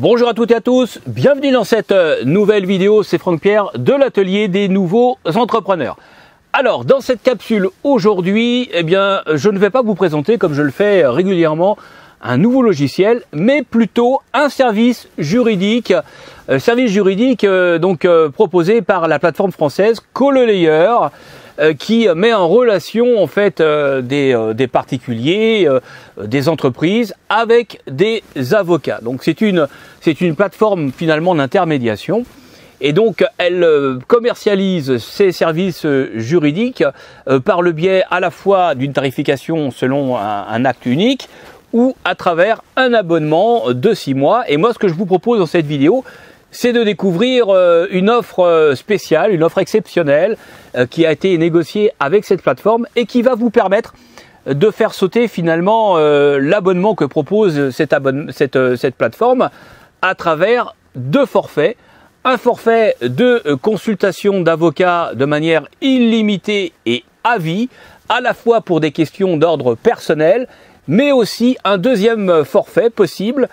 Bonjour à toutes et à tous, bienvenue dans cette nouvelle vidéo, c'est Franck Pierre de l'atelier des nouveaux entrepreneurs. Alors dans cette capsule aujourd'hui, je ne vais pas vous présenter comme je le fais régulièrement un nouveau logiciel, mais plutôt un service juridique, proposé par la plateforme française CallALayer, qui met en relation en fait des particuliers, des entreprises avec des avocats. Donc c'est une plateforme finalement d'intermédiation et donc elle commercialise ses services juridiques par le biais à la fois d'une tarification selon un acte unique ou à travers un abonnement de 6 mois. Et moi ce que je vous propose dans cette vidéo, c'est de découvrir une offre spéciale, une offre exceptionnelle qui a été négociée avec cette plateforme et qui va vous permettre de faire sauter finalement l'abonnement que propose cette plateforme à travers 2 forfaits. Un forfait de consultation d'avocats de manière illimitée et à vie, à la fois pour des questions d'ordre personnel, mais aussi un deuxième forfait possible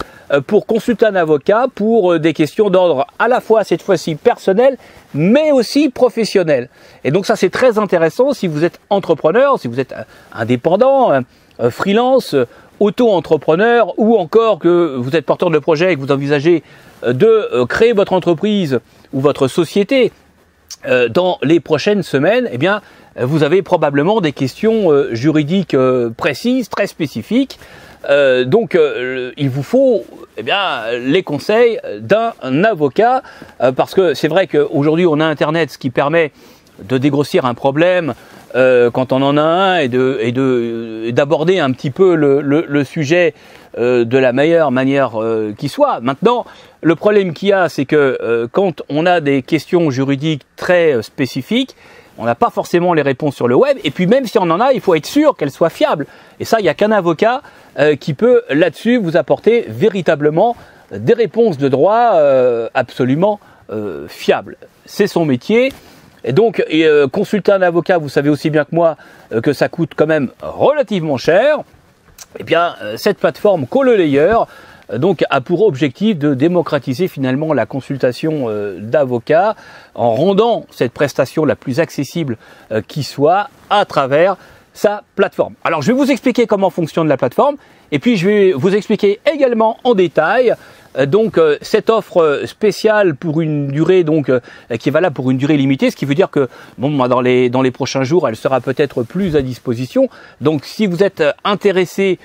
pour consulter un avocat pour des questions d'ordre à la fois cette fois-ci personnel, mais aussi professionnel. Et donc ça c'est très intéressant si vous êtes entrepreneur, si vous êtes indépendant, freelance, auto-entrepreneur ou encore que vous êtes porteur de projet et que vous envisagez de créer votre entreprise ou votre société dans les prochaines semaines, vous avez probablement des questions juridiques précises, très spécifiques. Il vous faut les conseils d'un avocat parce que c'est vrai qu'aujourd'hui on a Internet, ce qui permet de dégrossir un problème quand on en a un et d'aborder un petit peu le sujet de la meilleure manière qui soit. Maintenant, le problème qu'il y a, c'est que quand on a des questions juridiques très spécifiques, on n'a pas forcément les réponses sur le web, et puis même si on en a, il faut être sûr qu'elles soient fiables. Et ça, il n'y a qu'un avocat qui peut là-dessus vous apporter véritablement des réponses de droit absolument fiables. C'est son métier. Et donc, consulter un avocat, vous savez aussi bien que moi que ça coûte quand même relativement cher. Cette plateforme CallALayer a pour objectif de démocratiser finalement la consultation d'avocats en rendant cette prestation la plus accessible qui soit à travers sa plateforme. Alors je vais vous expliquer comment fonctionne la plateforme et puis je vais vous expliquer également en détail cette offre spéciale pour une durée qui est valable pour une durée limitée, ce qui veut dire que dans les prochains jours, elle sera peut-être plus à disposition. Donc si vous êtes intéressé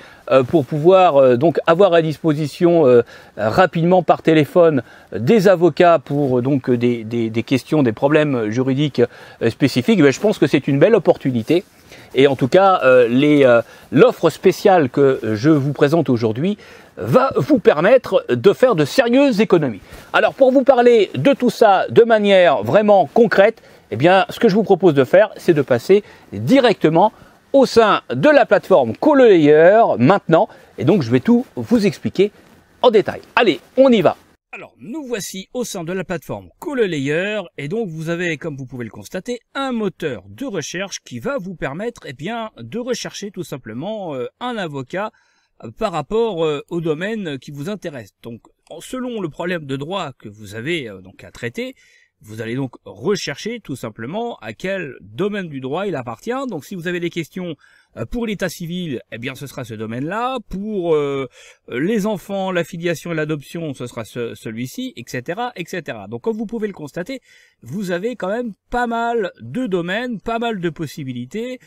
pour pouvoir avoir à disposition rapidement par téléphone des avocats pour des questions, des problèmes juridiques spécifiques, je pense que c'est une belle opportunité. Et en tout cas, l'offre spéciale que je vous présente aujourd'hui va vous permettre de faire de sérieuses économies. Alors pour vous parler de tout ça de manière vraiment concrète, ce que je vous propose de faire, c'est de passer directement au sein de la plateforme CallALayer maintenant. Et donc je vais tout vous expliquer en détail. Allez, on y va. Alors, nous voici au sein de la plateforme CallALayer et donc vous avez, comme vous pouvez le constater, un moteur de recherche qui va vous permettre de rechercher tout simplement un avocat par rapport au domaine qui vous intéresse. Donc, selon le problème de droit que vous avez à traiter, vous allez donc rechercher tout simplement à quel domaine du droit il appartient. Donc si vous avez des questions pour l'état civil, ce sera ce domaine-là. Pour les enfants, la filiation et l'adoption, ce sera celui-ci, etc., etc. Donc comme vous pouvez le constater, vous avez quand même pas mal de domaines, pas mal de possibilités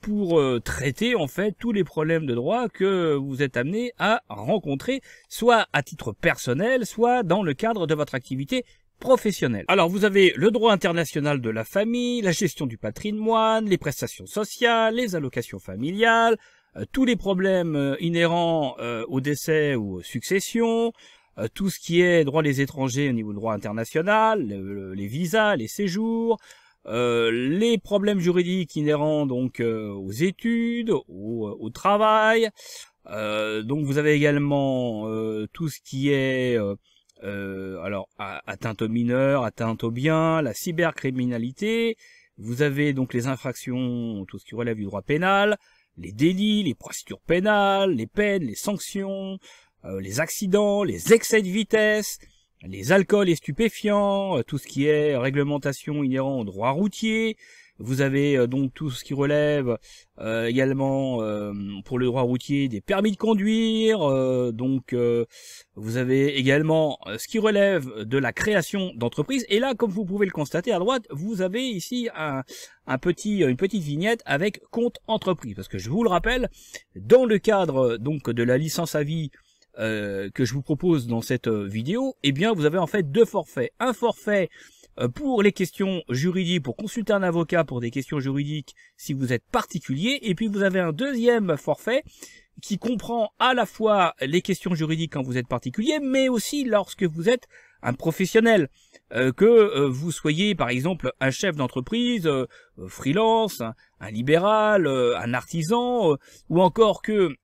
pour traiter en fait tous les problèmes de droit que vous êtes amené à rencontrer, soit à titre personnel, soit dans le cadre de votre activité professionnel. Alors vous avez le droit international de la famille, la gestion du patrimoine, les prestations sociales, les allocations familiales, tous les problèmes inhérents au décès ou aux successions, tout ce qui est droit des étrangers au niveau du droit international, les visas, les séjours, les problèmes juridiques inhérents aux études, au travail. Donc vous avez également tout ce qui est atteinte aux mineurs, atteinte aux biens, la cybercriminalité. Vous avez donc les infractions, tout ce qui relève du droit pénal, les délits, les procédures pénales, les peines, les sanctions, les accidents, les excès de vitesse, les alcools et stupéfiants, tout ce qui est réglementation inhérent au droit routier. Vous avez donc tout ce qui relève également pour le droit routier des permis de conduire. Vous avez également ce qui relève de la création d'entreprise. Et là, comme vous pouvez le constater à droite, vous avez ici une petite vignette avec compte entreprise. Parce que je vous le rappelle, dans le cadre donc de la licence à vie que je vous propose dans cette vidéo, eh bien vous avez en fait deux forfaits. Un forfait pour les questions juridiques, pour consulter un avocat pour des questions juridiques si vous êtes particulier, et puis vous avez un deuxième forfait qui comprend à la fois les questions juridiques quand vous êtes particulier, mais aussi lorsque vous êtes un professionnel, que vous soyez par exemple un chef d'entreprise, freelance, un libéral, un artisan, ou encore que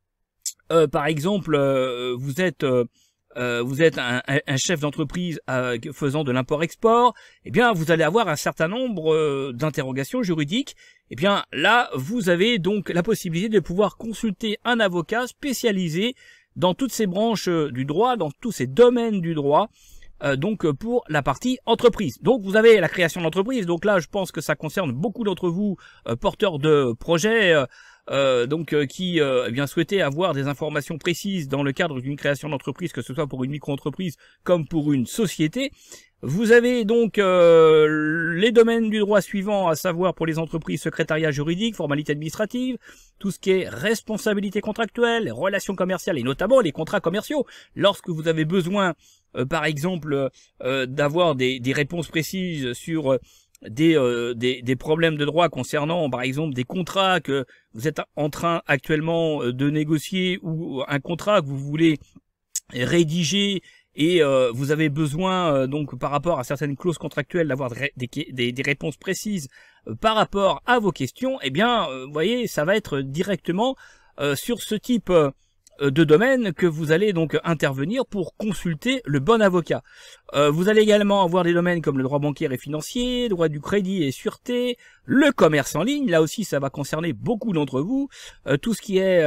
par exemple vous êtes un chef d'entreprise faisant de l'import-export, eh bien vous allez avoir un certain nombre d'interrogations juridiques. Eh bien là, vous avez donc la possibilité de pouvoir consulter un avocat spécialisé dans toutes ces branches du droit, dans tous ces domaines du droit, donc pour la partie entreprise. Donc vous avez la création d'entreprise, donc là je pense que ça concerne beaucoup d'entre vous porteurs de projets, qui eh bien souhaitaient avoir des informations précises dans le cadre d'une création d'entreprise, que ce soit pour une micro-entreprise comme pour une société. Vous avez donc les domaines du droit suivants, à savoir pour les entreprises, secrétariat juridique, formalité administrative, tout ce qui est responsabilité contractuelle, les relations commerciales et notamment les contrats commerciaux. Lorsque vous avez besoin, par exemple, d'avoir des réponses précises sur des problèmes de droit concernant, par exemple, des contrats que vous êtes en train actuellement de négocier, ou un contrat que vous voulez rédiger, et vous avez besoin donc par rapport à certaines clauses contractuelles d'avoir des réponses précises par rapport à vos questions, eh bien vous voyez, ça va être directement sur ce type de domaine que vous allez donc intervenir pour consulter le bon avocat. Vous allez également avoir des domaines comme le droit bancaire et financier, droit du crédit et sûreté, le commerce en ligne, là aussi ça va concerner beaucoup d'entre vous, tout ce qui est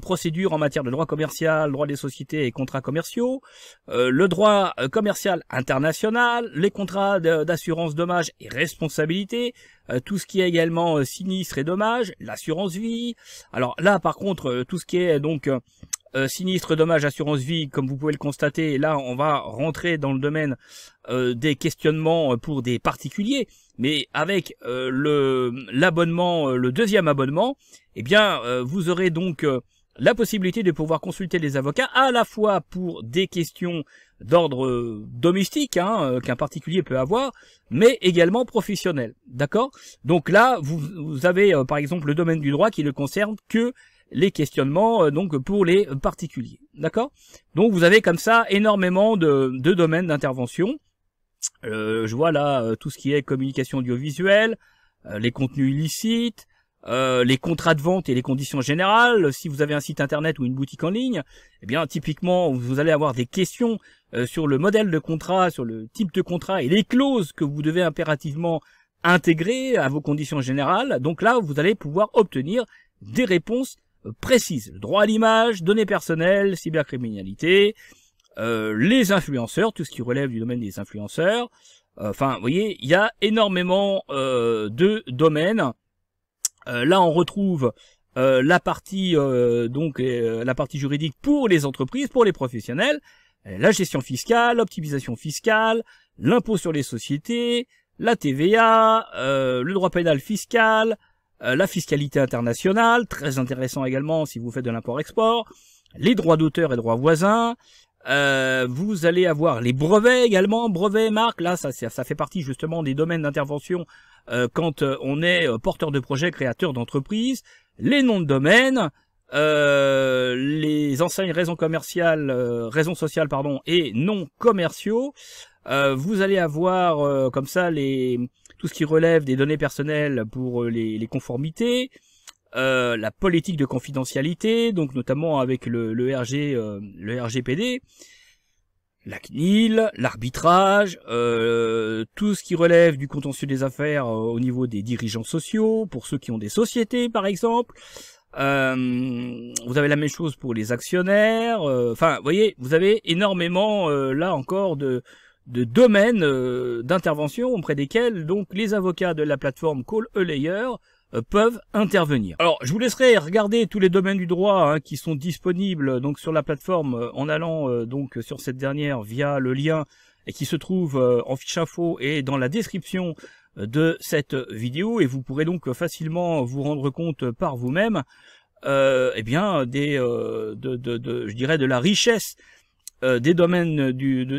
procédure en matière de droit commercial, droit des sociétés et contrats commerciaux, le droit commercial international, les contrats d'assurance dommages et responsabilité, tout ce qui est également sinistre et dommages, l'assurance vie. Alors là par contre tout ce qui est donc sinistre, dommage, assurance vie, comme vous pouvez le constater, là on va rentrer dans le domaine des questionnements pour des particuliers, mais avec l'abonnement, le deuxième abonnement, eh bien vous aurez donc la possibilité de pouvoir consulter les avocats à la fois pour des questions d'ordre domestique qu'un particulier peut avoir, mais également professionnel, d'accord? Donc là vous avez par exemple le domaine du droit qui ne concerne que les questionnements donc pour les particuliers, d'accord? Donc vous avez comme ça énormément de domaines d'intervention. Je vois là tout ce qui est communication audiovisuelle, les contenus illicites, les contrats de vente et les conditions générales. Si vous avez un site internet ou une boutique en ligne, eh bien typiquement vous allez avoir des questions sur le modèle de contrat, sur le type de contrat et les clauses que vous devez impérativement intégrer à vos conditions générales. Donc là vous allez pouvoir obtenir des réponses précises. Le droit à l'image, données personnelles, cybercriminalité, les influenceurs, tout ce qui relève du domaine des influenceurs. Enfin, vous voyez, il y a énormément de domaines. Là, on retrouve la partie la partie juridique pour les entreprises, pour les professionnels, la gestion fiscale, l'optimisation fiscale, l'impôt sur les sociétés, la TVA, le droit pénal fiscal, la fiscalité internationale, très intéressant également si vous faites de l'import-export, les droits d'auteur et droits voisins. Vous allez avoir les brevets également, brevets, marques. Là, ça fait partie justement des domaines d'intervention quand on est porteur de projet, créateur d'entreprise. Les noms de domaine, les enseignes raisons sociales et non commerciaux. Vous allez avoir comme ça tout ce qui relève des données personnelles pour les conformités, la politique de confidentialité, donc notamment avec le RGPD, la CNIL, l'arbitrage, tout ce qui relève du contentieux des affaires au niveau des dirigeants sociaux, pour ceux qui ont des sociétés par exemple, Vous avez la même chose pour les actionnaires. Enfin, vous voyez, vous avez énormément là encore de domaines d'intervention auprès desquels donc les avocats de la plateforme Call a Lawyer peuvent intervenir. Alors, je vous laisserai regarder tous les domaines du droit hein, qui sont disponibles donc sur la plateforme en allant donc sur cette dernière via le lien et qui se trouve en fiche info et dans la description de cette vidéo, et vous pourrez donc facilement vous rendre compte par vous-même eh bien je dirais de la richesse des domaines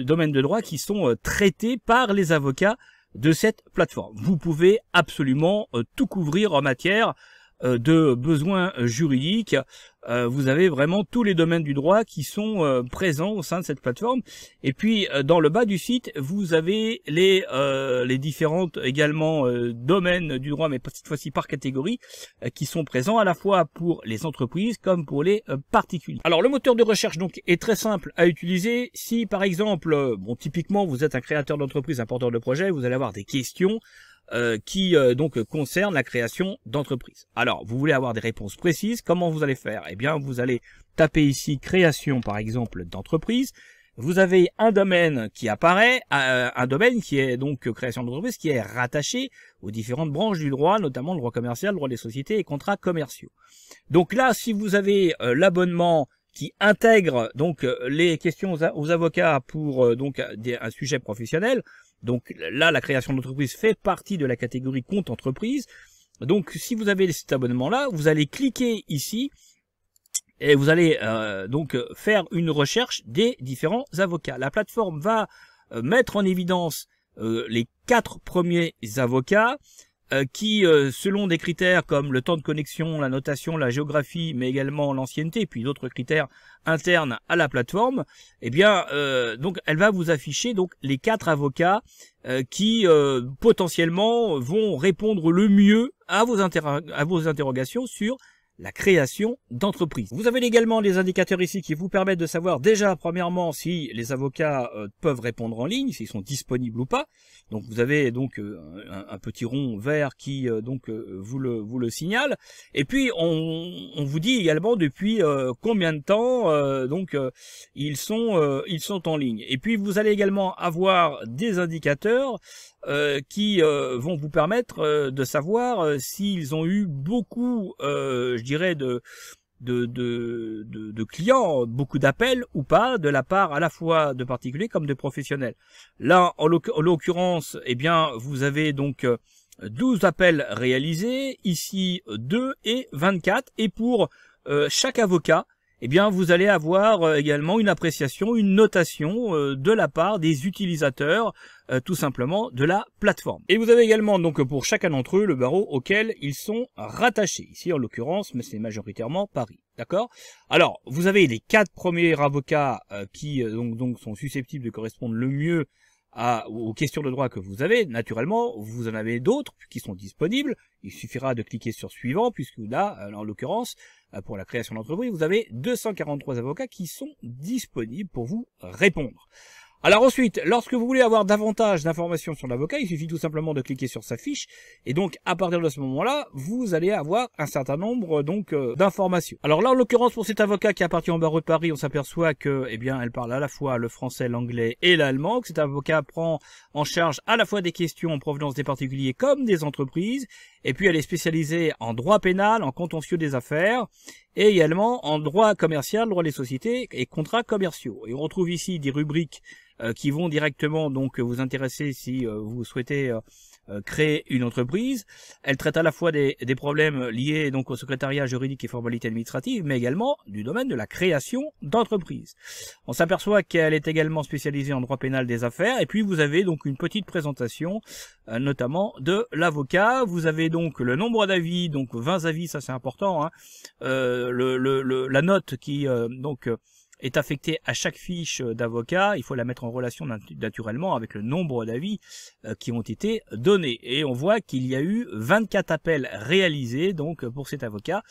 domaine de droit qui sont traités par les avocats de cette plateforme. Vous pouvez absolument tout couvrir en matière de besoins juridiques. Vous avez vraiment tous les domaines du droit qui sont présents au sein de cette plateforme. Et puis dans le bas du site, vous avez les différentes également domaines du droit, mais cette fois-ci par catégorie, qui sont présents à la fois pour les entreprises comme pour les particuliers. Alors le moteur de recherche donc est très simple à utiliser. Si par exemple, bon typiquement vous êtes un créateur d'entreprise, un porteur de projet, vous allez avoir des questions qui donc concerne la création d'entreprise. Alors, vous voulez avoir des réponses précises, comment vous allez faire? Eh bien, vous allez taper ici création par exemple d'entreprise. Vous avez un domaine qui apparaît, un domaine qui est donc création d'entreprise, qui est rattaché aux différentes branches du droit, notamment le droit commercial, le droit des sociétés et contrats commerciaux. Donc là, si vous avez l'abonnement qui intègre donc les questions aux avocats pour donc un sujet professionnel. Donc là, la création d'entreprise fait partie de la catégorie compte entreprise. Donc si vous avez cet abonnement-là, vous allez cliquer ici et vous allez donc faire une recherche des différents avocats. La plateforme va mettre en évidence les 4 premiers avocats qui, selon des critères comme le temps de connexion, la notation, la géographie, mais également l'ancienneté, puis d'autres critères internes à la plateforme, eh bien, donc elle va vous afficher donc les 4 avocats qui potentiellement vont répondre le mieux à vos interrogations sur la création d'entreprise. Vous avez également des indicateurs ici qui vous permettent de savoir déjà premièrement si les avocats peuvent répondre en ligne, s'ils sont disponibles ou pas. Donc vous avez donc un petit rond vert qui vous le signale. Et puis on vous dit également depuis combien de temps ils sont en ligne. Et puis vous allez également avoir des indicateurs qui vont vous permettre de savoir s'ils ont eu beaucoup, je dirais, de clients, beaucoup d'appels ou pas, de la part à la fois de particuliers comme de professionnels. Là, en l'occurrence, eh bien, vous avez donc 12 appels réalisés, ici 2 et 24, et pour chaque avocat, eh bien, vous allez avoir également une appréciation, une notation de la part des utilisateurs, tout simplement, de la plateforme. Et vous avez également, donc, pour chacun d'entre eux, le barreau auquel ils sont rattachés. Ici, en l'occurrence, mais c'est majoritairement Paris. D'accord? Alors, vous avez les 4 premiers avocats qui, donc, sont susceptibles de correspondre le mieux aux questions de droit que vous avez. Naturellement, vous en avez d'autres qui sont disponibles. Il suffira de cliquer sur suivant, puisque là, en l'occurrence, pour la création d'entreprise, vous avez 243 avocats qui sont disponibles pour vous répondre. Alors ensuite, lorsque vous voulez avoir davantage d'informations sur l'avocat, il suffit tout simplement de cliquer sur sa fiche, et donc à partir de ce moment-là, vous allez avoir un certain nombre d'informations. Alors là, en l'occurrence, pour cet avocat qui appartient au barreau de Paris, on s'aperçoit que, eh bien, elle parle à la fois le français, l'anglais et l'allemand, que cet avocat prend en charge à la fois des questions en provenance des particuliers comme des entreprises, et puis elle est spécialisée en droit pénal, en contentieux des affaires, et également en droit commercial, droit des sociétés et contrats commerciaux. Et on retrouve ici des rubriques qui vont directement donc vous intéresser si vous souhaitez créer une entreprise. Elle traite à la fois des problèmes liés donc au secrétariat juridique et formalités administratives, mais également du domaine de la création d'entreprise. On s'aperçoit qu'elle est également spécialisée en droit pénal des affaires, et puis vous avez donc une petite présentation notamment de l'avocat. Vous avez donc le nombre d'avis, donc 20 avis, ça c'est important, hein. La note qui est affectée à chaque fiche d'avocat. Il faut la mettre en relation naturellement avec le nombre d'avis qui ont été donnés. Et on voit qu'il y a eu 24 appels réalisés donc pour cet avocat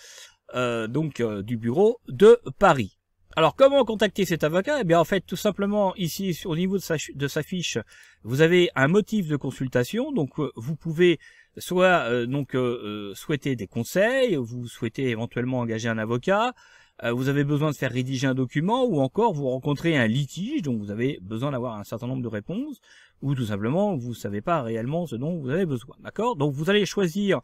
du bureau de Paris. Alors comment contacter cet avocat? Eh bien en fait tout simplement ici au niveau de sa fiche, vous avez un motif de consultation. Donc vous pouvez soit souhaitez des conseils, vous souhaitez éventuellement engager un avocat, vous avez besoin de faire rédiger un document, ou encore vous rencontrez un litige, donc vous avez besoin d'avoir un certain nombre de réponses, ou tout simplement vous savez pas réellement ce dont vous avez besoin, d'accord? Donc vous allez choisir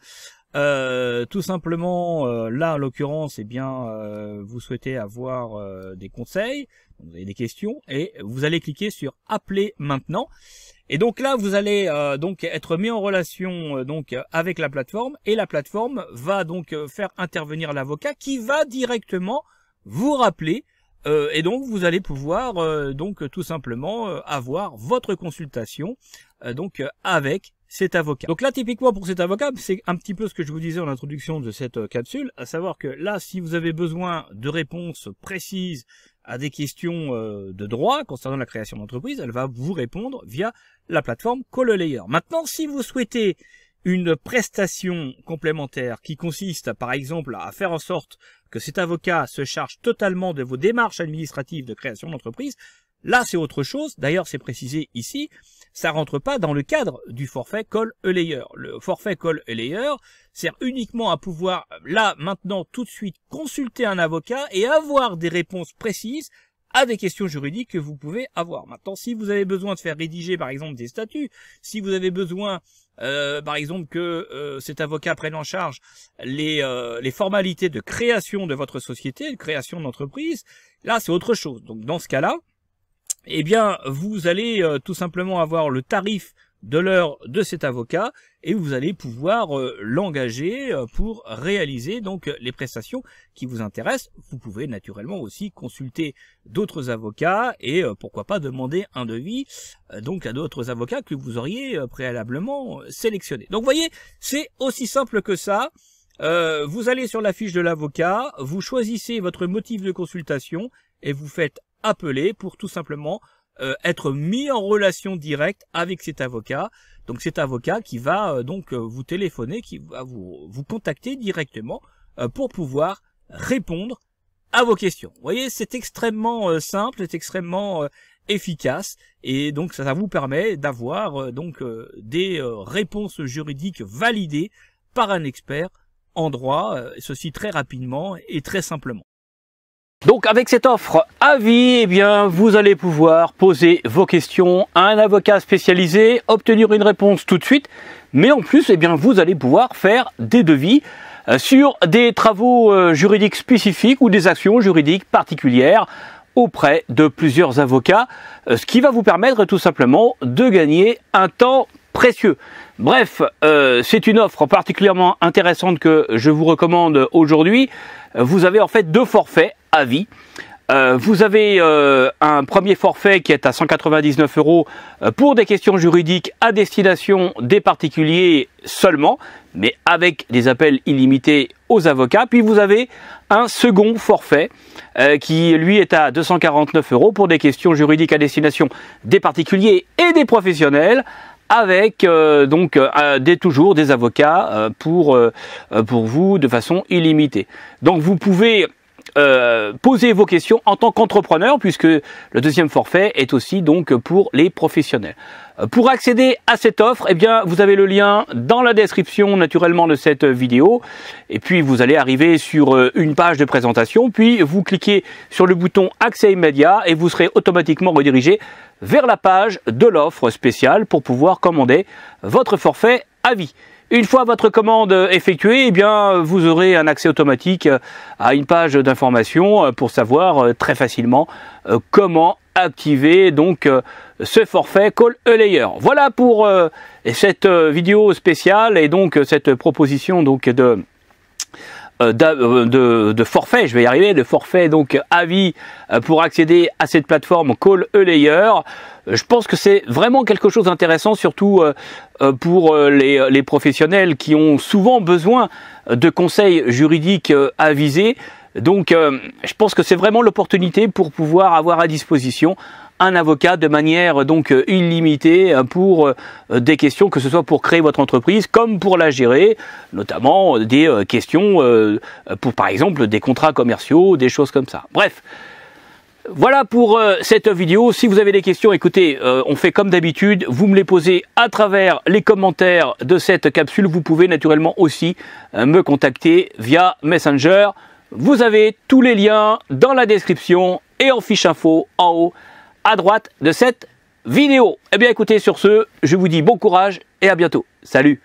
tout simplement, là en l'occurrence, eh bien vous souhaitez avoir des conseils, vous avez des questions, et vous allez cliquer sur appeler maintenant. Et donc là, vous allez donc être mis en relation donc avec la plateforme, et la plateforme va donc faire intervenir l'avocat qui va directement vous rappeler, et donc vous allez pouvoir donc tout simplement avoir votre consultation donc avec cet avocat. Donc là, typiquement pour cet avocat, c'est un petit peu ce que je vous disais en introduction de cette capsule, à savoir que là, si vous avez besoin de réponses précises à des questions de droit concernant la création d'entreprise, elle va vous répondre via la plateforme CallALayer. Maintenant, si vous souhaitez une prestation complémentaire qui consiste, par exemple, à faire en sorte que cet avocat se charge totalement de vos démarches administratives de création d'entreprise, là, c'est autre chose. D'ailleurs, c'est précisé ici, ça rentre pas dans le cadre du forfait CallALayer. Le forfait CallALayer sert uniquement à pouvoir, là, maintenant, tout de suite, consulter un avocat et avoir des réponses précises à des questions juridiques que vous pouvez avoir. Maintenant, si vous avez besoin de faire rédiger, par exemple, des statuts, si vous avez besoin, par exemple, que cet avocat prenne en charge les formalités de création de votre société, de création d'entreprise, là, c'est autre chose. Donc, dans ce cas-là, eh bien, vous allez tout simplement avoir le tarif de l'heure de cet avocat et vous allez pouvoir l'engager pour réaliser donc les prestations qui vous intéressent. Vous pouvez naturellement aussi consulter d'autres avocats et pourquoi pas demander un devis donc à d'autres avocats que vous auriez préalablement sélectionnés. Donc, vous voyez, c'est aussi simple que ça. Vous allez sur la fiche de l'avocat, vous choisissez votre motif de consultation et vous faites appeler pour tout simplement être mis en relation directe avec cet avocat. Donc cet avocat qui va donc vous téléphoner, qui va vous contacter directement pour pouvoir répondre à vos questions. Vous voyez, c'est extrêmement simple, c'est extrêmement efficace, et donc ça vous permet d'avoir donc des réponses juridiques validées par un expert en droit, ceci très rapidement et très simplement. Donc avec cette offre à vie, eh bien vous allez pouvoir poser vos questions à un avocat spécialisé, obtenir une réponse tout de suite, mais en plus, eh bien vous allez pouvoir faire des devis sur des travaux juridiques spécifiques ou des actions juridiques particulières auprès de plusieurs avocats, ce qui va vous permettre tout simplement de gagner un temps précieux. Bref, c'est une offre particulièrement intéressante que je vous recommande aujourd'hui. Vous avez en fait deux forfaits à vie. Vous avez un premier forfait qui est à 199 € pour des questions juridiques à destination des particuliers seulement, mais avec des appels illimités aux avocats. Puis vous avez un second forfait qui lui est à 249 € pour des questions juridiques à destination des particuliers et des professionnels, avec donc toujours des avocats pour vous de façon illimitée. Donc vous pouvez poser vos questions en tant qu'entrepreneur, puisque le deuxième forfait est aussi donc pour les professionnels. Pour accéder à cette offre, eh bien vous avez le lien dans la description naturellement de cette vidéo, et puis vous allez arriver sur une page de présentation, puis vous cliquez sur le bouton accès immédiat et vous serez automatiquement redirigé vers la page de l'offre spéciale pour pouvoir commander votre forfait à vie. Une fois votre commande effectuée, eh bien, vous aurez un accès automatique à une page d'information pour savoir très facilement comment activer donc ce forfait CallALayer. Voilà pour cette vidéo spéciale et donc cette proposition donc de forfait, je vais y arriver, de forfait donc à vie pour accéder à cette plateforme CallALayer. Je pense que c'est vraiment quelque chose d'intéressant, surtout pour les professionnels qui ont souvent besoin de conseils juridiques avisés. Donc je pense que c'est vraiment l'opportunité pour pouvoir avoir à disposition un avocat de manière donc illimitée pour des questions, que ce soit pour créer votre entreprise comme pour la gérer, notamment des questions pour par exemple des contrats commerciaux, des choses comme ça. Bref, Voilà pour cette vidéo. Si vous avez des questions, écoutez, on fait comme d'habitude, vous me les posez à travers les commentaires de cette capsule. Vous pouvez naturellement aussi me contacter via Messenger. Vous avez tous les liens dans la description et en fiche info en haut à droite de cette vidéo. Eh bien écoutez, sur ce, je vous dis bon courage et à bientôt. Salut!